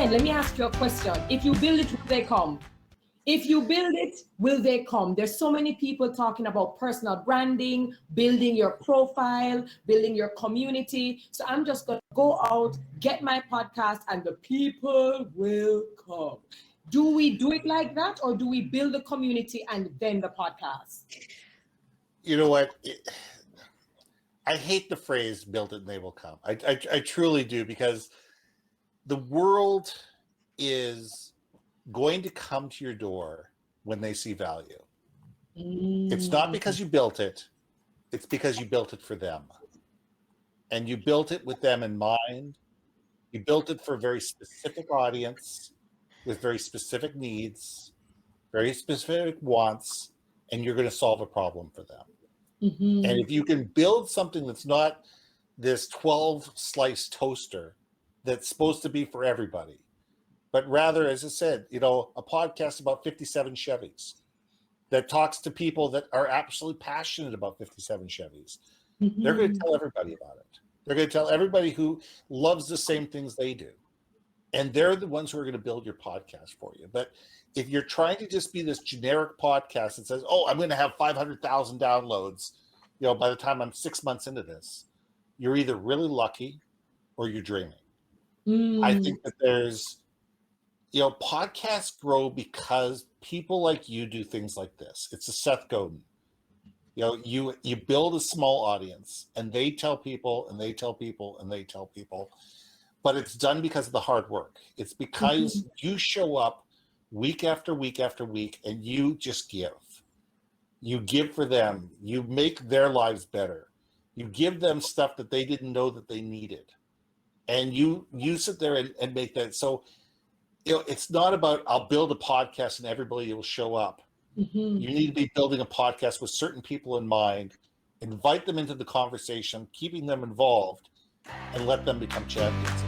again, let me ask you a question. If you build it, will they come? If you build it, will they come? There's so many people talking about personal branding, building your profile, building your community. So I'm just going to go out, get my podcast, and the people will come. Do we do it like that, or do we build the community and then the podcast? You know what? I hate the phrase "build it and they will come." I truly do, because the world is going to come to your door when they see value. It's not because you built it, it's because you built it for them. And you built it with them in mind. You built it for a very specific audience with very specific needs, very specific wants, and you're going to solve a problem for them. Mm-hmm. And if you can build something that's not this 12 slice toaster that's supposed to be for everybody, but rather, as I said, a podcast about 57 Chevys that talks to people that are absolutely passionate about 57 Chevys. Mm-hmm. They're going to tell everybody about it. They're going to tell everybody who loves the same things they do. And they're the ones who are going to build your podcast for you. But if you're trying to just be this generic podcast that says, oh, I'm going to have 500,000 downloads, by the time I'm 6 months into this, you're either really lucky or you're dreaming. I think that there's, podcasts grow because people like you do things like this. It's a Seth Godin. You build a small audience, and they tell people, and they tell people, and they tell people. But it's done because of the hard work. It's because you show up week after week after week, and you just give. You give for them. You make their lives better. You give them stuff that they didn't know that they needed. And you sit there and make that. So, it's not about, I'll build a podcast and everybody will show up. Mm-hmm. You need to be building a podcast with certain people in mind, invite them into the conversation, keeping them involved, and let them become champions.